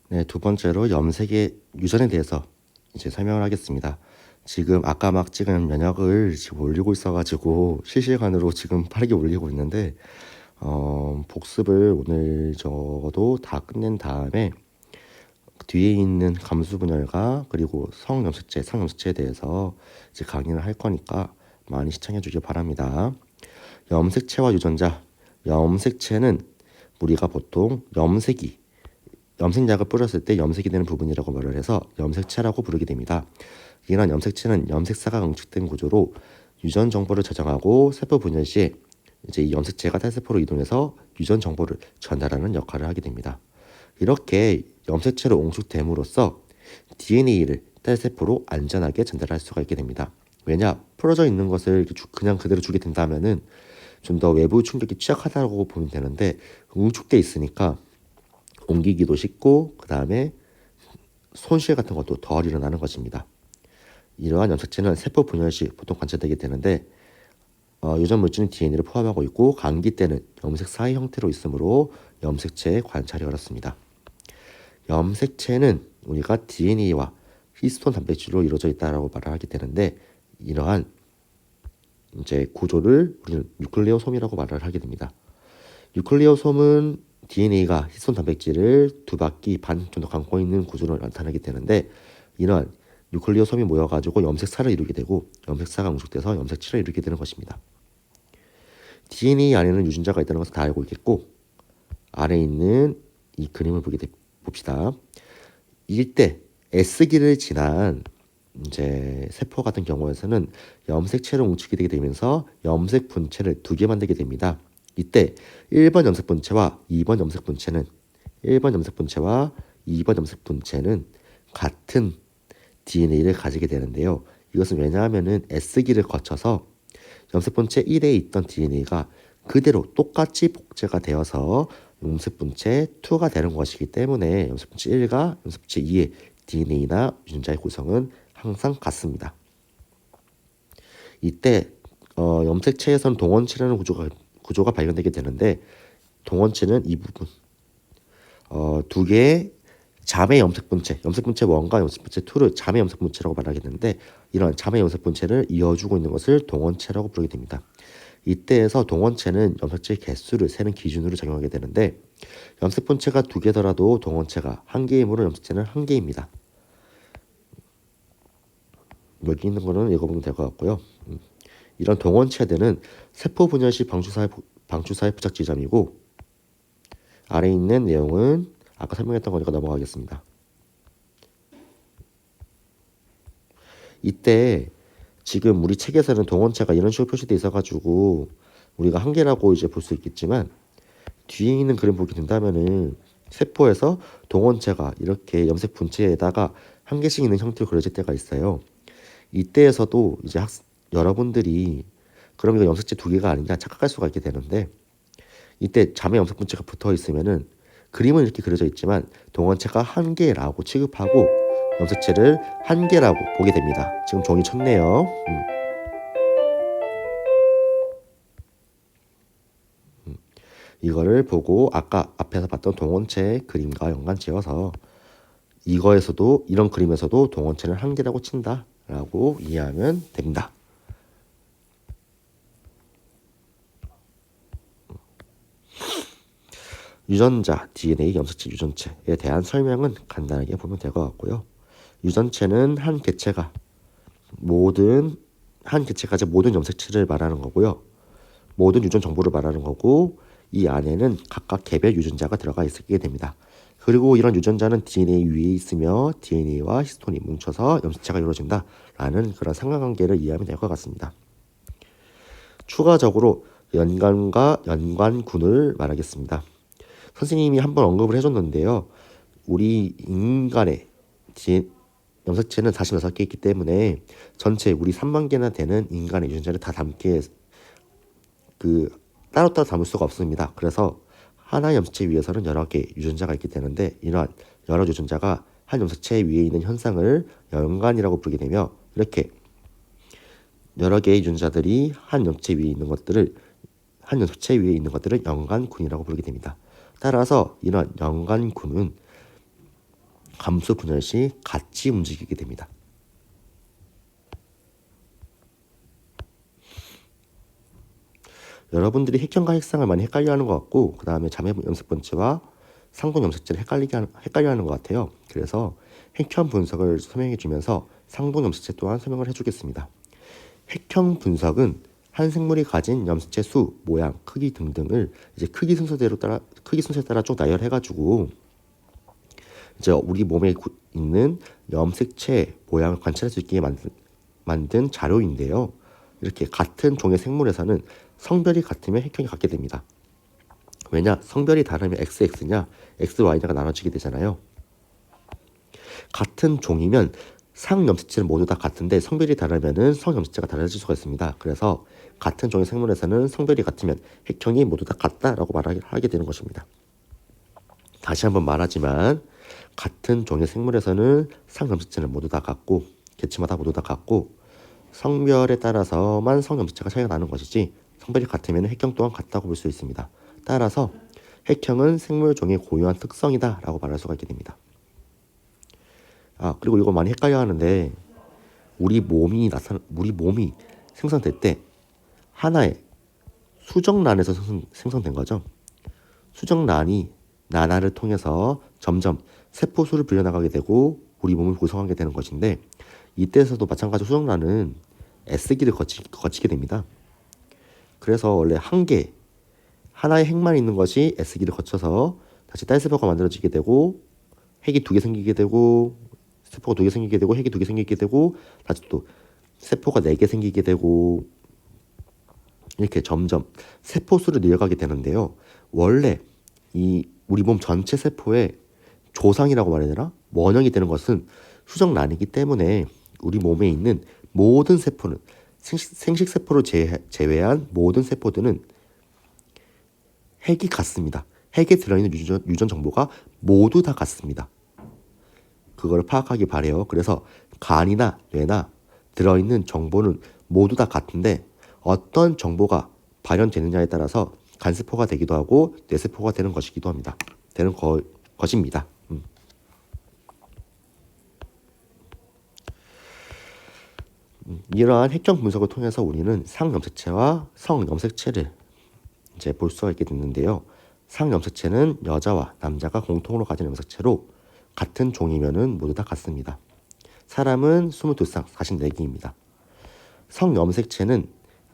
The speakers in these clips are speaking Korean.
네, 두 번째로 염색의 유전에 대해서 이제 설명을 하겠습니다. 지금 아까 막 찍은 면역을 지금 올리고 있어가지고 실시간으로 지금 빠르게 올리고 있는데 복습을 오늘 저도 다 끝낸 다음에 뒤에 있는 감수 분열과 그리고 성염색체, 상염색체에 대해서 이제 강의를 할 거니까 많이 시청해 주길 바랍니다. 염색체와 유전자. 염색체는 우리가 보통 염색약을 뿌렸을 때 염색이 되는 부분이라고 말을 해서 염색체라고 부르게 됩니다. 이러한 염색체는 염색사가 응축된 구조로 유전 정보를 저장하고 세포 분열 시에 이제 이 염색체가 탈세포로 이동해서 유전 정보를 전달하는 역할을 하게 됩니다. 이렇게 염색체로 응축됨으로써 DNA를 딸세포로 안전하게 전달할 수가 있게 됩니다. 왜냐? 풀어져 있는 것을 그냥 그대로 주게 된다면은 좀 더 외부 충격이 취약하다고 보면 되는데 응축돼 있으니까 옮기기도 쉽고 그 다음에 손실 같은 것도 덜 일어나는 것입니다. 이러한 염색체는 세포 분열 시 보통 관찰되게 되는데 유전 물질은 DNA를 포함하고 있고 감기 때는 염색사의 형태로 있으므로 염색체의 관찰이 어렵습니다. 염색체는 우리가 DNA와 히스톤 단백질로 이루어져 있다라고 말을 하게 되는데 이러한 이제 구조를 우리는 뉴클레오솜이라고 말을 하게 됩니다. 뉴클레오솜은 DNA가 히스톤 단백질을 두 바퀴 반 정도 감고 있는 구조를 나타내게 되는데 이러한 뉴클레오솜이 모여가지고 염색사를 이루게 되고 염색사가 응축돼서 염색체를 이루게 되는 것입니다. DNA 안에는 유전자가 있다는 것을 다 알고 있겠고 아래에 있는 이 그림을 봅시다. 이때 S기를 지난 이제 세포 같은 경우에서는 염색체로 응축이 되게 되면서 염색 분체를 두 개 만들게 됩니다. 이때 1번 염색 분체와 2번 염색 분체는 1번 염색 분체와 2번 염색 분체는 같은 DNA를 가지게 되는데요. 이것은 왜냐하면은 S기를 거쳐서 염색 분체 1에 있던 DNA가 그대로 똑같이 복제가 되어서 염색 분체 2가 되는 것이기 때문에 염색 분체 1과 염색 분체 2의 DNA나 유전자의 구성은 항상 같습니다. 이때 염색체에서는 동원체라는 구조가 발견되게 되는데 동원체는 이 부분 두 개의 자매 염색분체 1과 염색분체 2를 자매 염색분체라고 말하겠는데 이런 자매 염색분체를 이어주고 있는 것을 동원체라고 부르게 됩니다. 이때에서 동원체는 염색체 개수를 세는 기준으로 작용하게 되는데 염색분체가 두 개더라도 동원체가 한 개이므로 염색체는 한 개입니다. 여기 있는 거는 읽어보면 될 것 같고요. 이런 동원체들은 세포 분열 시 방추사의 부착 지점이고 아래 있는 내용은 아까 설명했던 거니까 넘어가겠습니다. 이때 지금 우리 책에서는 동원체가 이런 식으로 표시되어 있어가지고 우리가 한 개라고 이제 볼 수 있겠지만 뒤에 있는 그림 보게 된다면은 세포에서 동원체가 이렇게 염색 분체에다가 한 개씩 있는 형태로 그려질 때가 있어요. 이때에서도 이제 여러분들이 그럼 이거 염색체 두 개가 아니냐 착각할 수가 있게 되는데 이때 자매 염색 분체가 붙어 있으면은 그림은 이렇게 그려져 있지만 동원체가 한 개라고 취급하고 염색체를 한 개라고 보게 됩니다. 지금 종이 쳤네요. 이거를 보고 아까 앞에서 봤던 동원체의 그림과 연관 지어서 이거에서도 이런 그림에서도 동원체는 한 개라고 친다라고 이해하면 됩니다. 유전자, DNA, 염색체, 유전체에 대한 설명은 간단하게 보면 될 것 같고요. 유전체는 한 개체가 가진 모든 염색체를 말하는 거고요. 모든 유전 정보를 말하는 거고 이 안에는 각각 개별 유전자가 들어가 있게 됩니다. 그리고 이런 유전자는 DNA 위에 있으며 DNA와 히스톤이 뭉쳐서 염색체가 이루어진다라는 그런 상관관계를 이해하면 될 것 같습니다. 추가적으로 연관과 연관군을 말하겠습니다. 선생님이 한번 언급을 해줬는데요. 우리 인간의 염색체는 46개 있기 때문에 전체 우리 3만 개나 되는 인간의 유전자를 다 담게 따로따로 담을 수가 없습니다. 그래서 하나의 염색체 위에서는 여러 개 유전자가 있게 되는데 이러한 여러 유전자가 한 염색체 위에 있는 현상을 연관이라고 부르게 되며 이렇게 여러 개의 유전자들이 한 염색체 위에 있는 것들을 연관군이라고 부르게 됩니다. 따라서 이런 연관군은 감수 분열 시 같이 움직이게 됩니다. 여러분들이 핵형과 핵상을 많이 헷갈려하는 것 같고 그 다음에 자매 염색번체와 상동 염색체를 헷갈려하는 것 같아요. 그래서 핵형 분석을 설명해 주면서 상동 염색체 또한 설명을 해주겠습니다. 핵형 분석은 한 생물이 가진 염색체 수, 모양, 크기 등등을 이제 크기 순서에 따라 쭉 나열해가지고 이제 우리 몸에 있는 염색체 모양을 관찰할 수 있게 만든 자료인데요. 이렇게 같은 종의 생물에서는 성별이 같으면 핵형이 같게 됩니다. 왜냐? 성별이 다르면 XX냐, XY냐가 나눠지게 되잖아요. 같은 종이면 상염색체는 모두 다 같은데 성별이 다르면은 성염색체가 달라질 수가 있습니다. 그래서 같은 종의 생물에서는 성별이 같으면 핵형이 모두 다 같다라고 말하게 되는 것입니다. 다시 한번 말하지만 같은 종의 생물에서는 상염색체는 모두 다 같고 개체마다 모두 다 같고 성별에 따라서만 성염색체가 차이가 나는 것이지 성별이 같으면 핵형 또한 같다고 볼 수 있습니다. 따라서 핵형은 생물 종의 고유한 특성이다 라고 말할 수가 있게 됩니다. 그리고 이거 많이 헷갈려 하는데 우리 몸이 생성될 때 하나의 수정란에서 생성된 거죠. 수정란이 나날을 통해서 점점 세포수를 불려나가게 되고 우리 몸을 구성하게 되는 것인데 이때에서도 마찬가지로 수정란은 S기를 거치게 됩니다. 그래서 원래 하나의 핵만 있는 것이 S기를 거쳐서 다시 딸세포가 만들어지게 되고 핵이 2개 생기게 되고 세포가 2개 생기게 되고 핵이 2개 생기게 되고 다시 또 세포가 4개 생기게 되고 이렇게 점점 세포수를 늘려가게 되는데요. 원래 이 우리 몸 전체 세포의 조상이라고 말해야 되나? 원형이 되는 것은 수정란이기 때문에 우리 몸에 있는 모든 세포는 생식세포를 제외한 모든 세포들은 핵이 같습니다. 핵에 들어있는 유전 정보가 모두 다 같습니다. 그걸 파악하기 바래요. 그래서 간이나 뇌나 들어있는 정보는 모두 다 같은데 어떤 정보가 발현되느냐에 따라서 간세포가 되기도 하고 뇌세포가 되는 것이기도 합니다. 것입니다. 이러한 핵형 분석을 통해서 우리는 상염색체와 성염색체를 이제 볼 수가 있게 됐는데요. 상염색체는 여자와 남자가 공통으로 가진 염색체로 같은 종이면은 모두 다 같습니다. 사람은 22쌍, 44개입니다. 성염색체는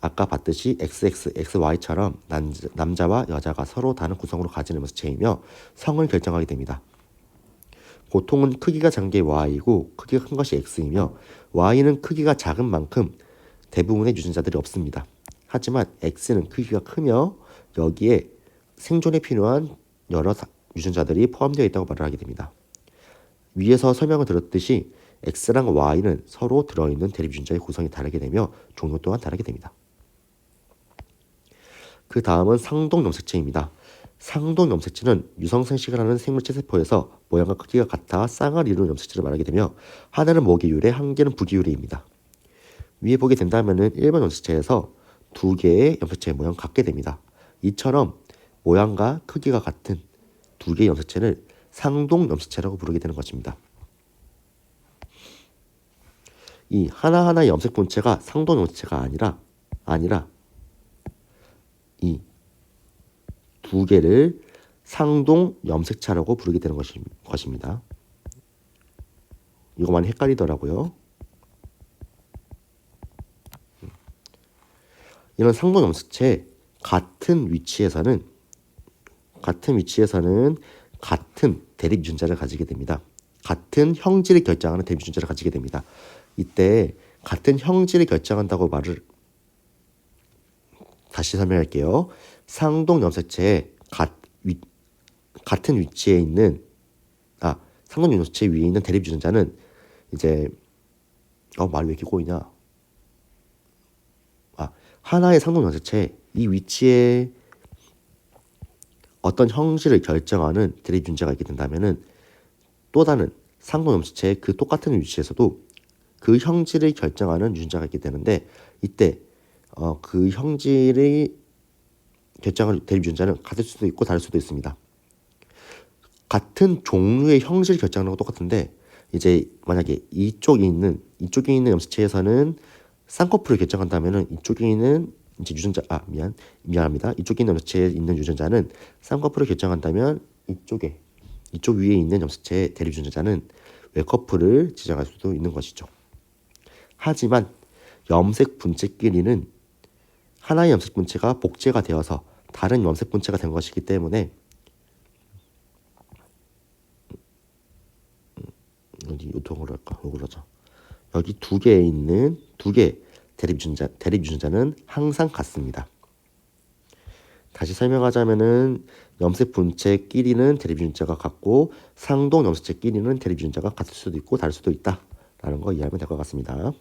아까 봤듯이 XX, XY처럼 남자와 여자가 서로 다른 구성으로 가진 염색체이며 성을 결정하게 됩니다. 보통은 크기가 작은 게 Y이고 크기가 큰 것이 X이며 Y는 크기가 작은 만큼 대부분의 유전자들이 없습니다. 하지만 X는 크기가 크며 여기에 생존에 필요한 여러 유전자들이 포함되어 있다고 말을 하게 됩니다. 위에서 설명을 들었듯이 X랑 Y는 서로 들어있는 대립 유전자의 구성이 다르게 되며 종류 또한 다르게 됩니다. 그 다음은 상동 염색체입니다. 상동 염색체는 유성생식을 하는 생물체 세포에서 모양과 크기가 같아 쌍을 이루는 염색체를 말하게 되며 하나는 모기율에 한 개는 부기율입니다. 위에 보게 된다면은 1번 염색체에서 2개의 염색체의 모양이 같게 됩니다. 이처럼 모양과 크기가 같은 2개의 염색체를 상동 염색체라고 부르게 되는 것입니다. 이 하나하나의 염색 본체가 상동 염색체가 아니라 이 2개를 상동 염색체라고 부르게 되는 것입니다. 이거 많이 헷갈리더라고요. 이런 상동 염색체 같은 위치에서는 같은 대립 유전자를 가지게 됩니다. 같은 형질을 결정하는 대립 유전자를 가지게 됩니다. 이때 같은 형질을 결정한다고 말을 다시 설명할게요. 상동 염색체의 같은 위치에 있는 상동 염색체 위에 있는 대립 유전자는 이제 말이 왜 이렇게 꼬이냐? 하나의 상동 염색체 이 위치에 어떤 형질을 결정하는 대립 유전자가 있게 된다면은 또 다른 상동 염색체의 그 똑같은 위치에서도 그 형질을 결정하는 유전자가 있게 되는데 이때 그 형질이 결정하는 대립 유전자는 같을 수도 있고 다를 수도 있습니다. 같은 종류의 형질 결정하는 거 똑같은데 이제 만약에 이쪽에 있는 염색체에서는 쌍꺼풀을 결정한다면은 이쪽에 있는 이제 유전자 미안합니다. 이쪽에 있는 염색체에 있는 유전자는 쌍꺼풀을 결정한다면 이쪽 위에 있는 염색체의 대립 유전자는 외꺼풀을 지정할 수도 있는 것이죠. 하지만 염색 분체끼리는 하나의 염색 분체가 복제가 되어서 다른 염색 분체가 된 것이기 때문에 어디 요통으로 할까? 요걸 하자. 여기 두 개에 있는 두 개 대립 유전자는 항상 같습니다. 다시 설명하자면은 염색 분체끼리는 대립 유전자가 같고 상동 염색체끼리는 대립 유전자가 같을 수도 있고 다를 수도 있다라는 거 이해하면 될 것 같습니다.